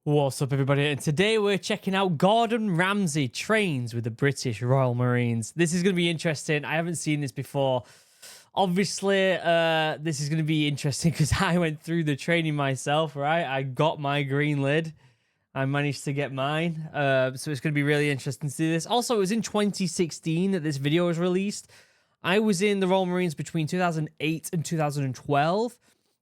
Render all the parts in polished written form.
What's up, everybody? And today we're checking out Gordon Ramsay trains with the British Royal Marines. This is going to be interesting. I haven't seen this before. Obviously, this is going to be interesting because I went through the training myself, right? I got my green lid. I managed to get mine. So it's going to be really interesting to see this. Also, it was in 2016 that this video was released. I was in the Royal Marines between 2008 and 2012.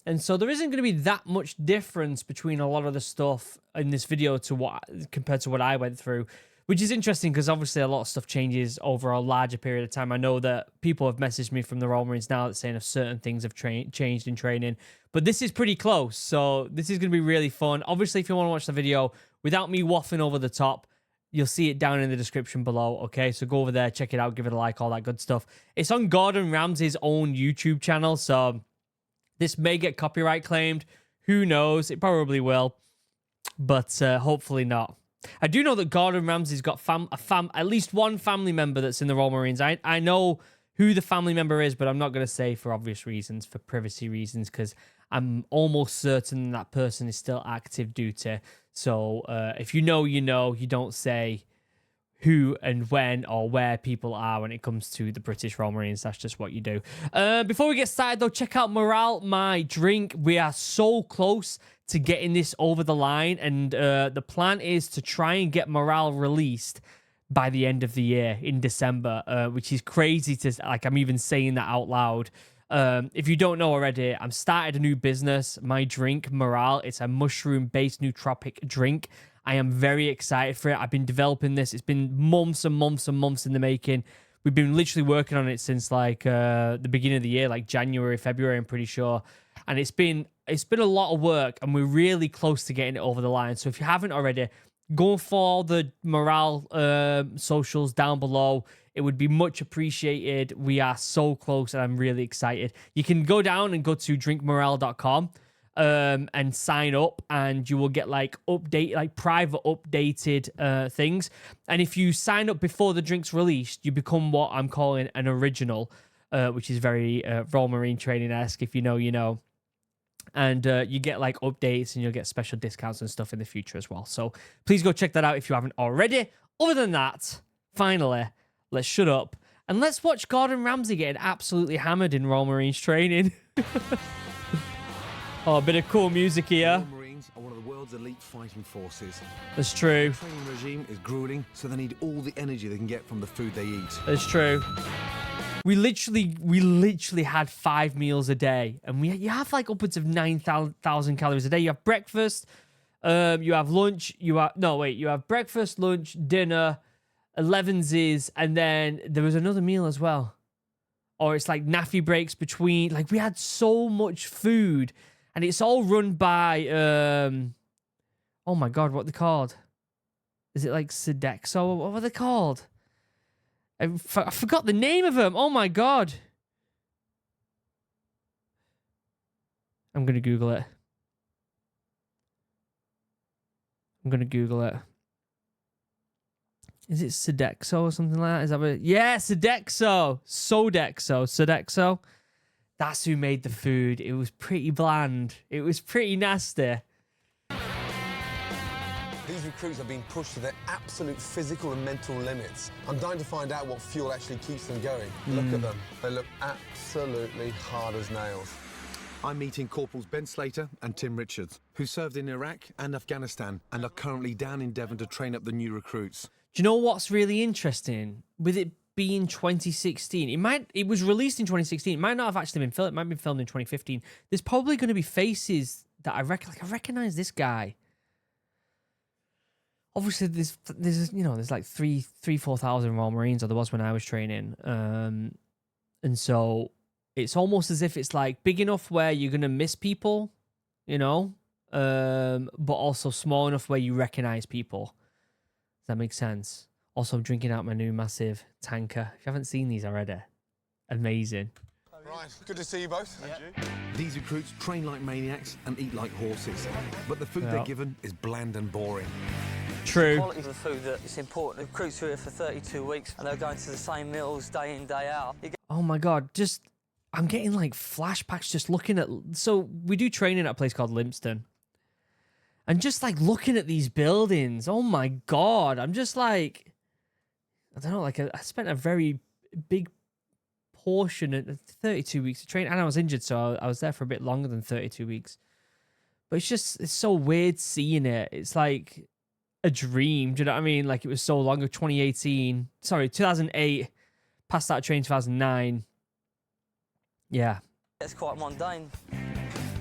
And so there isn't going to be that much difference between a lot of the stuff in this video to compared to what I went through, which is interesting because obviously a lot of stuff changes over a larger period of time. I know that people have messaged me from the Royal Marines now that saying if certain things have changed in training, but this is pretty close. So this is going to be really fun. Obviously, if you want to watch the video without me waffling over the top, you'll see it down in the description below. Okay, so go over there, check it out, give it a like, all that good stuff. It's on Gordon Ramsay's own YouTube channel, so this may get copyright claimed. Who knows? It probably will, but hopefully not. I do know that Gordon Ramsay's got at least one family member that's in the Royal Marines. I know who the family member is, but I'm not going to say for obvious reasons, for privacy reasons, because I'm almost certain that person is still active duty. So if you know, you know. You don't say who and when or where people are when it comes to the British Royal Marines. That's just what you do. Before we get started, though, check out Morale, my drink. We are so close to getting this over the line, and the plan is to try and get Morale released by the end of the year in December, which is crazy to, like, I'm even saying that out loud. If you don't know already, I'm started a new business, my drink, Morale. It's a mushroom-based nootropic drink. I am very excited for it. I've been developing this. It's been months and months and months in the making. We've been literally working on it since like the beginning of the year, like January, February, I'm pretty sure. And it's been a lot of work, and we're really close to getting it over the line. So if you haven't already, go for the Morale socials down below. It would be much appreciated. We are so close, and I'm really excited. You can go down and go to drinkmorale.com. And sign up, and you will get like private updated things. And if you sign up before the drink's released, you become what I'm calling an original, which is very Royal Marine training-esque. If you know, you know. And you get like updates, and you'll get special discounts and stuff in the future as well. So please go check that out if you haven't already. Other than that, finally, let's shut up and let's watch Gordon Ramsay getting absolutely hammered in Royal Marines training. Oh, a bit of cool music here. Royal Marines are one of the world's elite fighting forces. That's true. The training regime is grueling, so they need all the energy they can get from the food they eat. That's true. We literally had 5 meals a day, and you have like upwards of 9,000 calories a day. You have breakfast, you have lunch, you have breakfast, lunch, dinner, 11s, and then there was another meal as well. Or it's like naffy breaks between. Like, we had so much food. And it's all run by, oh my God, what are they called? Is it like Sodexo? What were they called? I forgot the name of them. Oh my God. I'm going to Google it. Is it Sodexo or something like that? Is that what yeah, Sodexo. Sodexo. That's who made the food. It was pretty bland. It was pretty nasty. These recruits are being pushed to their absolute physical and mental limits. I'm dying to find out what fuel actually keeps them going. Look at them. They look absolutely hard as nails. I'm meeting Corporals Ben Slater and Tim Richards, who served in Iraq and Afghanistan and are currently down in Devon to train up the new recruits. Do you know what's really interesting? With it being 2016, it was released in 2016. It might not have actually been filmed. It might have been filmed in 2015. There's probably going to be faces that I recognize this guy. Obviously, there's like 4,000 Royal Marines, or there was when I was training, and so it's almost as if it's like big enough where you're gonna miss people, but also small enough where you recognize people. Does that make sense? Also, I'm drinking out my new massive tanker. If you haven't seen these already, amazing. Right, good to see you both. Yeah. These recruits train like maniacs and eat like horses, but the food they're given is bland and boring. True. The quality of the food that is important. The recruits are here for 32 weeks, and they're going to the same meals day in, day out. Oh my God, I'm getting like flashbacks just looking at... So we do training at a place called Limpston. And just like looking at these buildings, oh my God, I'm just like, I don't know, like I spent a very big portion of 32 weeks of training, and I was injured, so I was there for a bit longer than 32 weeks. But it's so weird seeing it. It's like a dream. Do you know what I mean? Like it was so long of 2008, passed out of training 2009. Yeah. It's quite mundane.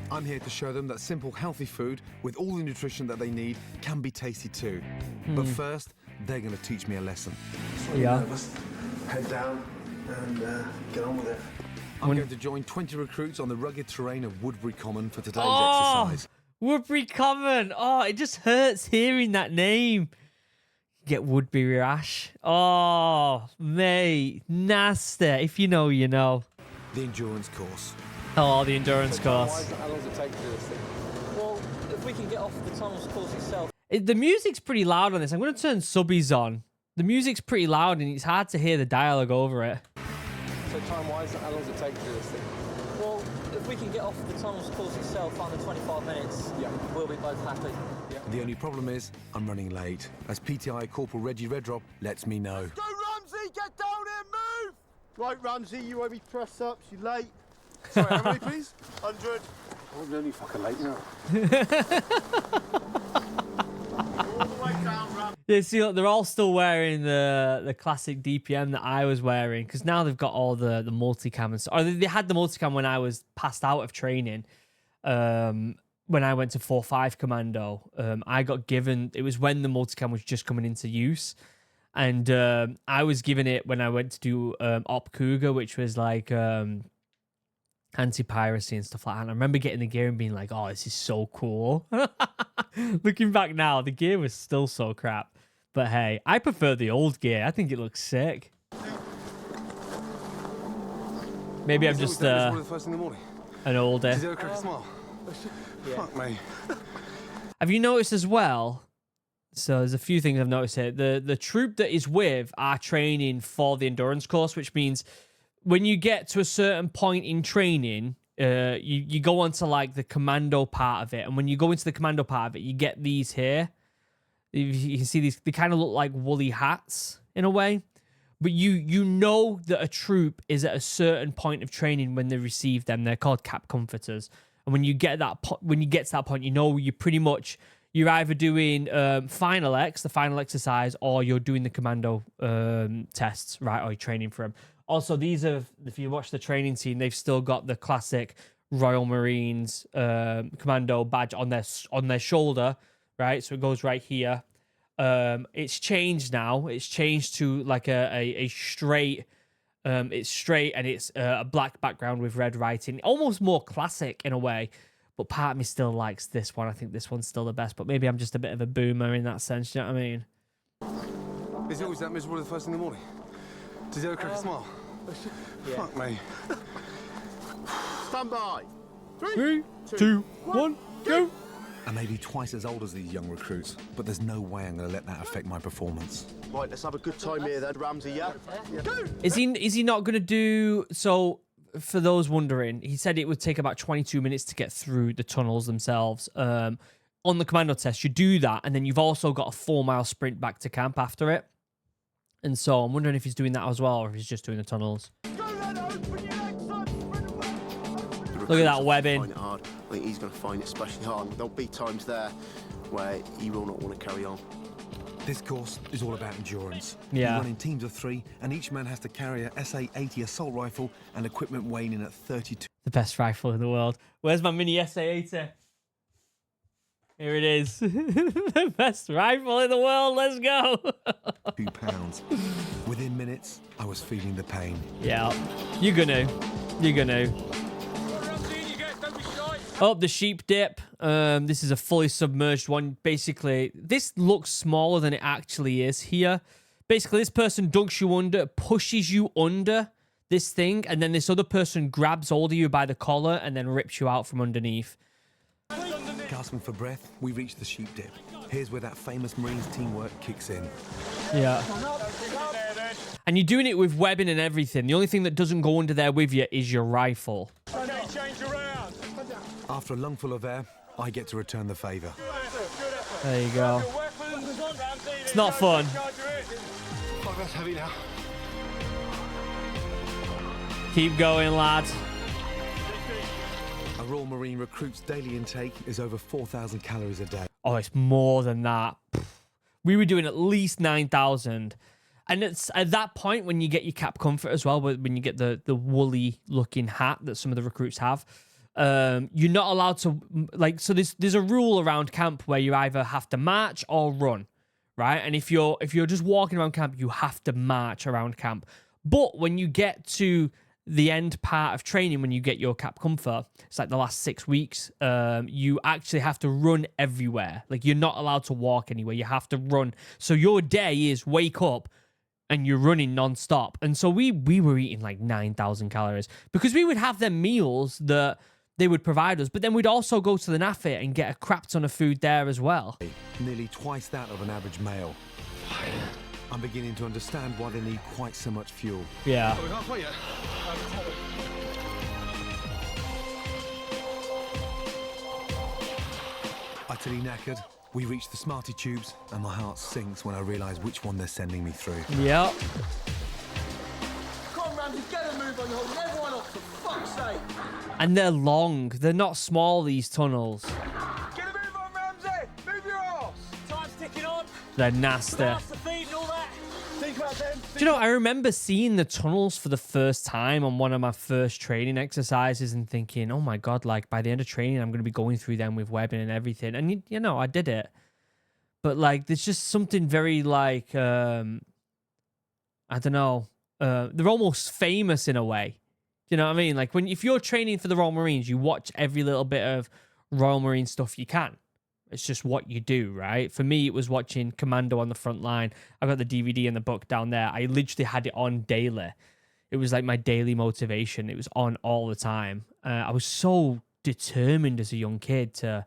I'm here to show them that simple, healthy food with all the nutrition that they need can be tasty too. But first, they're going to teach me a lesson. Yeah. Head down and get on with it. I'm going to join 20 recruits on the rugged terrain of Woodbury Common for today's Oh, exercise. Woodbury Common. Oh, it just hurts hearing that name. Get Woodbury rash. Oh, mate, nasty. If you know, you know. The endurance course. Oh, the endurance course. How long does it take to do this thing? Well, if we can get off the tunnels course itself. The music's pretty loud on this. I'm going to turn subbies on. The music's pretty loud and it's hard to hear the dialogue over it. So time-wise, how long does it take to do this thing? Well, if we can get off the tunnels course itself under 25 minutes, we'll be both happy. The only problem is I'm running late, as PTI Corporal Reggie Redrop lets me know. Go, Ramsay! Get down here, move! Right, Ramsay, you owe me press-ups, you're late. Sorry, how many, please? 100. I'm only fucking late now. All the way down, Ramsay. Yeah, see, look, they're all still wearing the classic DPM that I was wearing, because now they've got all the multicam and stuff. Or they had the multicam when I was passed out of training. When I went to 4-5 Commando, I got given, it was when the multicam was just coming into use. And I was given it when I went to do Op Cougar, which was like anti-piracy and stuff like that. And I remember getting the gear and being like, oh, this is so cool. Looking back now, the gear was still so crap. But hey, I prefer the old gear. I think it looks sick. Maybe I'm just the first thing in the morning. an older. Zero crack smile. Fuck me. Have you noticed as well? So there's a few things I've noticed here. The troop that is with are training for the endurance course, which means when you get to a certain point in training, you go on to like the commando part of it. And when you go into the commando part of it, you get these here. You can see these, they kind of look like woolly hats in a way. But you know that a troop is at a certain point of training when they receive them. They're called cap comforters. And when you get to that point, you know you're either doing the final exercise, or you're doing the commando tests, right? Or you're training for them. Also, these are, if you watch the training scene, they've still got the classic Royal Marines commando badge on their shoulder, right? So it goes right here. It's changed now. It's changed to like a straight. It's straight and it's a black background with red writing. Almost more classic in a way. But part of me still likes this one. I think this one's still the best. But maybe I'm just a bit of a boomer in that sense. Do you know what I mean? Is it always that miserable the first thing in the morning? Does zero crack smile? Fuck me. Stand by. 3, 2, 1, go. I may be twice as old as these young recruits, but there's no way I'm going to let that affect my performance. Right, let's have a good time here then, Ramsay, yeah? Go! Is he not going to do... So, for those wondering, he said it would take about 22 minutes to get through the tunnels themselves. On the commando test, you do that, and then you've also got a 4-mile sprint back to camp after it. And so I'm wondering if he's doing that as well, or if he's just doing the tunnels. Look at that webbing. Find it hard. I think he's going to find it especially hard. There'll be times there where he will not want to carry on. This course is all about endurance. Yeah. You run in teams of 3, and each man has to carry a SA-80 assault rifle and equipment weighing in at 32 The best rifle in the world. Where's my mini SA-80? Here it is. The best rifle in the world. Let's go. pounds. Within minutes, I was feeling the pain. Yeah. You're gonna. Oh, the sheep dip. This is a fully submerged one. Basically, this looks smaller than it actually is here. Basically, this person dunks you under, pushes you under this thing, and then this other person grabs hold of you by the collar and then rips you out from underneath. Gasping for breath, we reached the sheep dip. Here's where that famous Marines teamwork kicks in. Yeah. And you're doing it with webbing and everything. The only thing that doesn't go under there with you is your rifle. Okay, change around. After a lungful of air, I get to return the favour. There you go. It's not fun. Fuck, that's heavy now. Keep going, lad. A Royal Marine recruit's daily intake is over 4,000 calories a day. Oh, it's more than that. We were doing at least 9,000. And it's at that point when you get your cap comfort as well, when you get the woolly looking hat that some of the recruits have, you're not allowed to, like, so there's a rule around camp where you either have to march or run, right? And if you're just walking around camp, you have to march around camp. But when you get to the end part of training, when you get your cap comfort, it's like the last 6 weeks, you actually have to run everywhere. Like, you're not allowed to walk anywhere. You have to run. So your day is wake up and you're running non-stop. And so we were eating like 9,000 calories because we would have them meals that they would provide us, but then we'd also go to the NAFIT and get a crap ton of food there as well. Nearly twice that of an average male. I'm beginning to understand why they need quite so much fuel. Yeah. We're halfway yet. Utterly knackered, we reach the Smarty tubes and my heart sinks when I realise which one they're sending me through. Yep. Come on, Ramsay, get a move on. You're holding everyone up, for fuck's sake. And they're long. They're not small, these tunnels. Get a move on, Ramsay! Move your arse! Time's ticking on. They're nasty. That's the feed and all that. Think about them. Do you know, I remember seeing the tunnels for the first time on one of my first training exercises and thinking, oh my God, like by the end of training, I'm going to be going through them with webbing and everything. And, you know, I did it. But like, there's just something very like, I don't know, they're almost famous in a way. You know what I mean? Like if you're training for the Royal Marines, you watch every little bit of Royal Marine stuff you can. It's just what you do, right? For me, it was watching Commando on the front line. I got the DVD and the book down there. I literally had it on daily. It was like my daily motivation. It was on all the time. I was so determined as a young kid to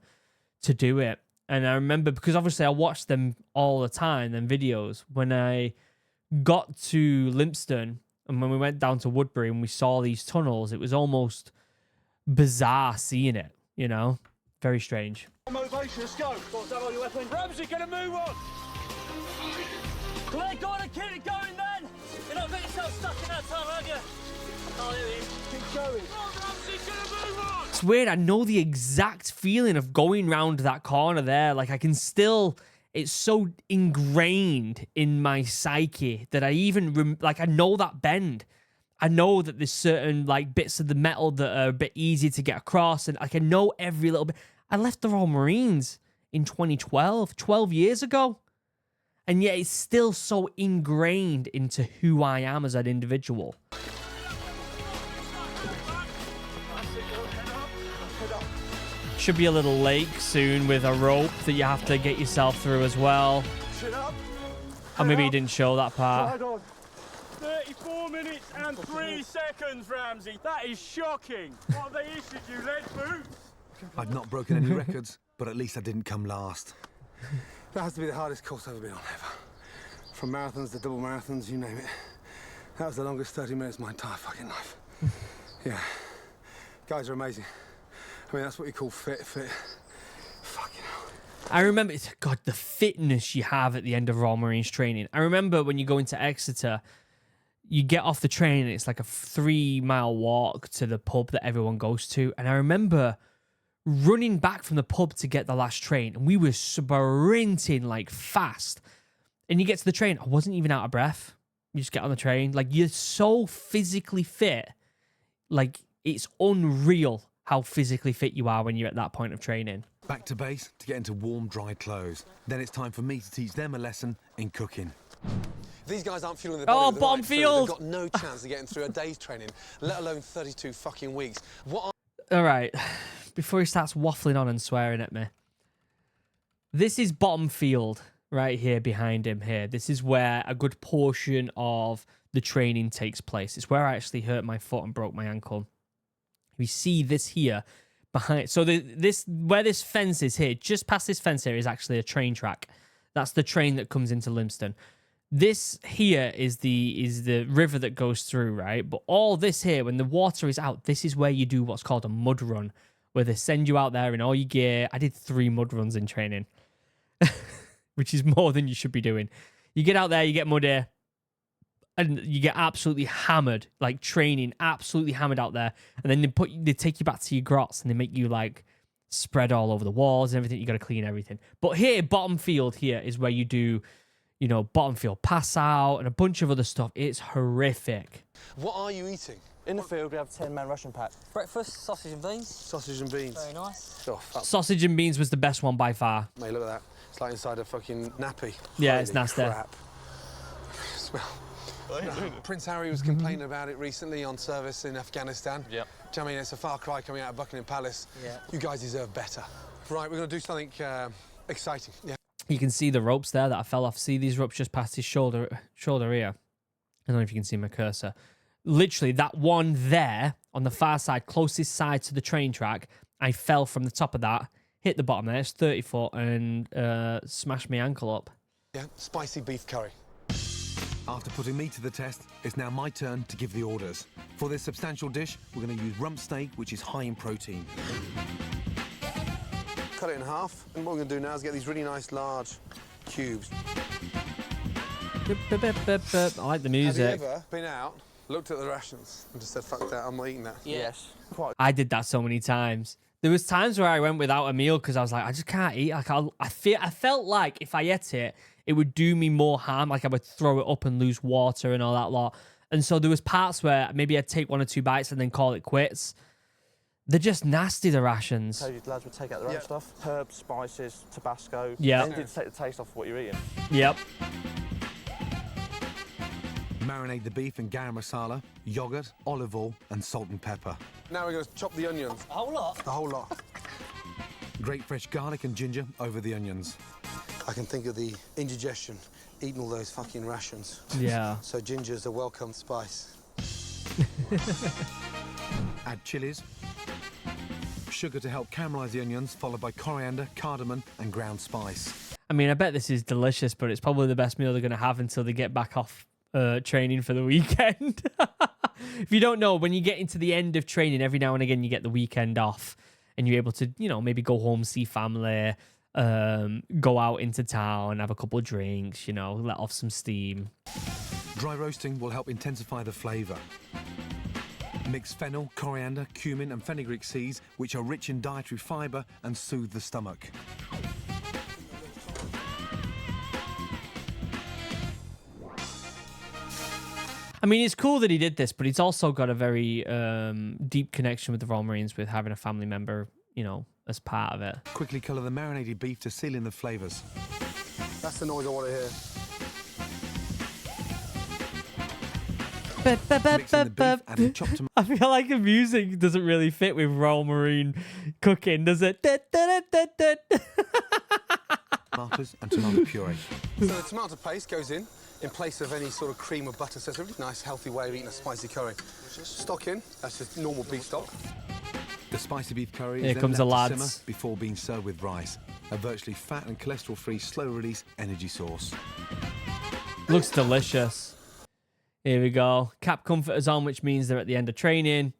do it. And I remember, because obviously I watched them all the time, them videos. When I got to Lympstone and when we went down to Woodbury and we saw these tunnels, it was almost bizarre seeing it, you know? Very strange. Motivation, let's go. Got on your weapon. Ramsay, get a move on. Well, go on and keep it going then. You're not getting yourself stuck in that tunnel, have you? Oh, there he is. Keep going. Come on, Ramsay, get a move on. It's weird. I know the exact feeling of going round that corner there. Like I can still, it's so ingrained in my psyche that I even, I know that bend. I know that there's certain like bits of the metal that are a bit easy to get across. And like, I know every little bit. I left the Royal Marines in 2012, 12 years ago. And yet it's still so ingrained into who I am as an individual. Should be a little lake soon with a rope that you have to get yourself through as well. Or maybe you didn't show that part. 34 minutes and 3 seconds, Ramsay. That is shocking. What have they issued you, lead boots? I've not broken any records, but at least I didn't come last. That has to be the hardest course I've ever been on, ever. From marathons to double marathons, you name it. That was the longest 30 minutes of my entire fucking life. Yeah. Guys are amazing. I mean, that's what you call fit. Fucking hell. I remember, God, the fitness you have at the end of Royal Marines training. I remember when you go into Exeter, you get off the train and it's like a 3-mile walk to the pub that everyone goes to. And I remember running back from the pub to get the last train, and we were sprinting like fast. And you get to the train, I wasn't even out of breath. You just get on the train. Like, you're so physically fit. Like, it's unreal how physically fit you are when you're at that point of training. Back to base to get into warm, dry clothes. Then it's time for me to teach them a lesson in cooking. These guys aren't fueling the body with the bottom right food. field. They've got no chance of getting through a day's training, let alone 32 fucking weeks. What All right, before he starts waffling on and swearing at me. This is bottom field right here behind him here. This is where a good portion of the training takes place. It's where I actually hurt my foot and broke my ankle. We see this here behind. So where this fence is here, just past this fence here is actually a train track. That's the train that comes into Lympstone. This here is the river that goes through, right? But all this here, when the water is out, this is where you do what's called a mud run, where they send you out there in all your gear. I did 3 mud runs in training. which is more than you should be doing. You get out there, you get muddy, and you get absolutely hammered, like training, absolutely hammered out there. And then they take you back to your grots and they make you like spread all over the walls and everything. You got to clean everything. But here, bottom field here is where you do, you know, bottom field pass out and a bunch of other stuff. It's horrific. What are you eating? In the field, we have 10-man ration pack. Breakfast, sausage and beans. Sausage and beans. Very nice. Oh, fuck. Sausage and beans was the best one by far. Mate, look at that. It's like inside a fucking nappy. Yeah, Holy it's nasty. Crap. Smell. Prince Harry was complaining about it recently on service in Afghanistan. Yep. Do you know what I mean? It's a far cry coming out of Buckingham Palace. Yeah. You guys deserve better. Right, we're going to do something exciting. Yeah. You can see the ropes there that I fell off. See these ropes just past his shoulder here. I don't know if you can see my cursor. Literally, that one there on the far side, closest side to the train track, I fell from the top of that, hit the bottom there, it's 30 foot, and smashed my ankle up. Yeah, spicy beef curry. After putting me to the test, it's now my turn to give the orders. For this substantial dish, we're going to use rump steak, which is high in protein. Cut it in half, and what we're going to do now is get these really nice large cubes. I like the music. Have you ever been out, looked at the rations, and just said, fuck that, I'm not eating that? Yes. Quite. I did that so many times. There was times where I went without a meal because I was like, I just can't eat. Like I felt like if I ate it, it would do me more harm. Like I would throw it up and lose water and all that lot. And so there was parts where maybe I'd take 1 or 2 bites and then call it quits. They're just nasty, the rations. So you lads would take out their own stuff. Herbs, spices, Tabasco. Yeah. Anything to take the taste off what you're eating. Yep. Marinate the beef in garam masala, yogurt, olive oil, and salt and pepper. Now we're going to chop the onions. A whole lot. The whole lot. Grate fresh garlic and ginger over the onions. I can think of the indigestion eating all those fucking rations. Yeah. So ginger's a welcome spice. Add chilies, sugar to help caramelize the onions, followed by coriander, cardamom, and ground spice. I mean, I bet this is delicious, but it's probably the best meal they're going to have until they get back off training for the weekend. If you don't know, when you get into the end of training, every now and again you get the weekend off and you're able to, you know, maybe go home, see family, go out into town, have a couple of drinks, you know, let off some steam. Dry roasting will help intensify the flavour. Mix fennel, coriander, cumin, and fenugreek seeds, which are rich in dietary fibre and soothe the stomach. I mean, it's cool that he did this, but he's also got a very deep connection with the Royal Marines with having a family member, you know, as part of it. Quickly colour the marinated beef to seal in the flavours. That's the noise I want to hear. Mix in the beef, adding chopped I feel like the music doesn't really fit with Royal Marine cooking, does it? tomatoes and tomato puree. So the tomato paste goes in place of any sort of cream or butter. So it's a really nice, healthy way of eating a spicy curry. Stock in, that's just normal beef stock. The spicy beef curry Here is then comes the left to lads. simmer before being served with rice. A virtually fat and cholesterol-free, slow-release energy source. Looks delicious. Here we go. Cap comforters on, which means they're at the end of training.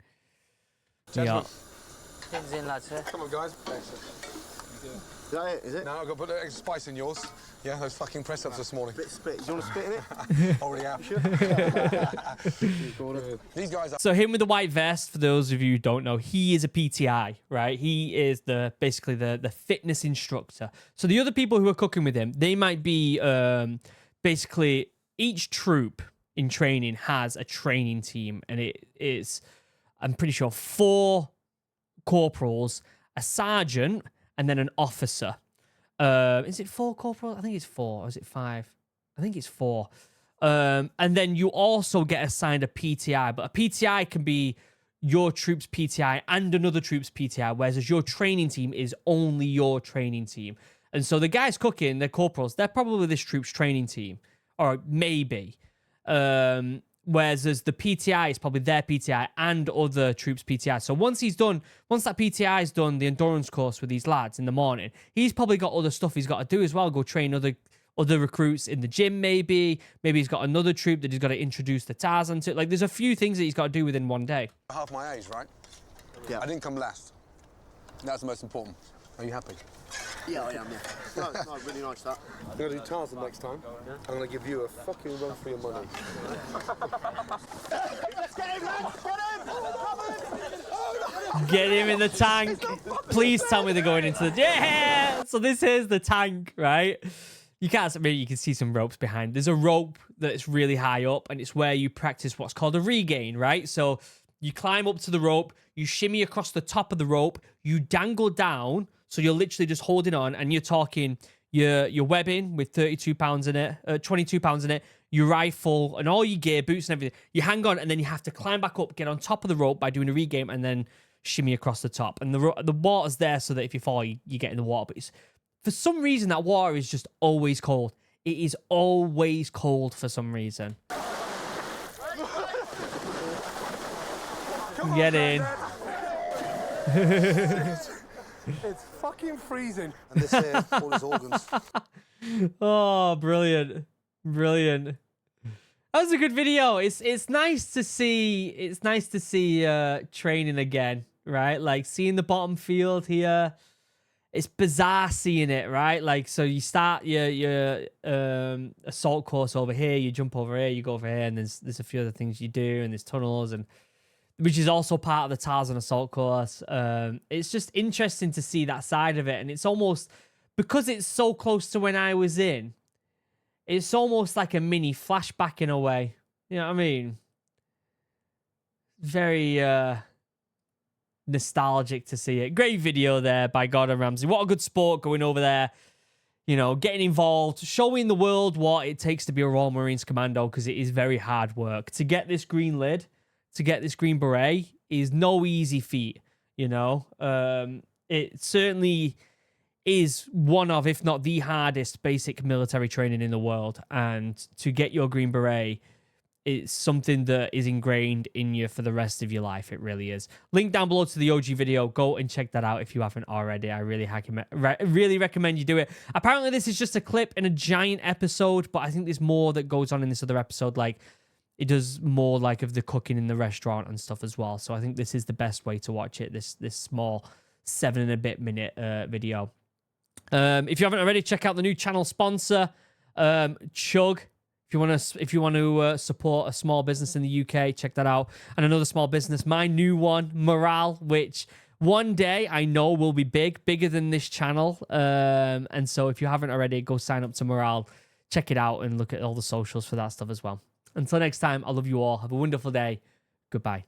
Gentlemen, Pins in, lads. Here. come on, guys. Is that it? Is it? Now I've got to put extra spice in yours. Yeah, those fucking press-ups this morning. Bit spit. Do you want to spit in it? Already out. These guys are... So him with the white vest, for those of you who don't know, he is a PTI, right? He is basically the fitness instructor. So the other people who are cooking with him, they might be basically each troop in training has a training team, and it is, I'm pretty sure, 4 corporals, a sergeant, and then an officer. Is it 4 corporals? I think it's 4. Or is it 5? I think it's 4. And then you also get assigned a PTI, but a PTI can be your troop's PTI and another troop's PTI, whereas your training team is only your training team. And so the guys cooking, they're corporals, they're probably this troop's training team, or maybe. Whereas the PTI is probably their PTI and other troops' PTI. So once that PTI is done, the endurance course with these lads in the morning, he's probably got other stuff he's got to do as well. Go train other recruits in the gym, maybe. Maybe he's got another troop that he's got to introduce the Tarzan to. Like, there's a few things that he's got to do within one day. half my age, right? Yeah. I didn't come last. That's the most important. Are you happy? Yeah, I am, yeah. No, really nice that. I'm going to do Tarzan next time. I'm going to give you a fucking run for your money. Let's get him, lads! Get him in the tank. Please tell me they're going into the... Yeah! So this is the tank, right? You can't... Maybe you can see some ropes behind. There's a rope that's really high up, and it's where you practice what's called a regain, right? So you climb up to the rope, you shimmy across the top of the rope, you dangle down, so you're literally just holding on, and you're talking your webbing with 32 pounds in it, 22 pounds in it, your rifle, and all your gear, boots and everything. You hang on, and then you have to climb back up, get on top of the rope by doing a regain, and then shimmy across the top. And the water's there so that if you fall, you get in the water. But for some reason, that water is just always cold. It is always cold for some reason. Get in. It's fucking freezing. And this here, all his organs. Oh, brilliant. Brilliant. That was a good video. It's nice to see. It's nice to see training again, right? Like seeing the bottom field here. It's bizarre seeing it, right? Like, so you start your assault course over here, you jump over here, you go over here, and there's a few other things you do, and there's tunnels, and which is also part of the Tarzan assault course. It's just interesting to see that side of it, and it's almost, because it's so close to when I was in, it's almost like a mini flashback in a way. You know what I mean? Very nostalgic to see it. Great video there by Gordon Ramsay. What a good sport going over there. You know, getting involved, showing the world what it takes to be a Royal Marines commando, because it is very hard work. To get this green lid, to get this green beret is no easy feat, you know. It certainly is one of, if not the hardest basic military training in the world. And to get your green beret, it's something that is ingrained in you for the rest of your life. It really is. Link down below to the OG video. Go and check that out if you haven't already. I really recommend you do it. Apparently, this is just a clip in a giant episode, but I think there's more that goes on in this other episode. Like, it does more like of the cooking in the restaurant and stuff as well. So I think this is the best way to watch it. This small 7 and a bit minute video. If you haven't already, check out the new channel sponsor, Chug. If you want to support a small business in the UK, check that out. And another small business, my new one, Morale, which one day I know will be bigger than this channel. And so if you haven't already, go sign up to Morale, check it out, and look at all the socials for that stuff as well. Until next time, I love you all. Have a wonderful day. Goodbye.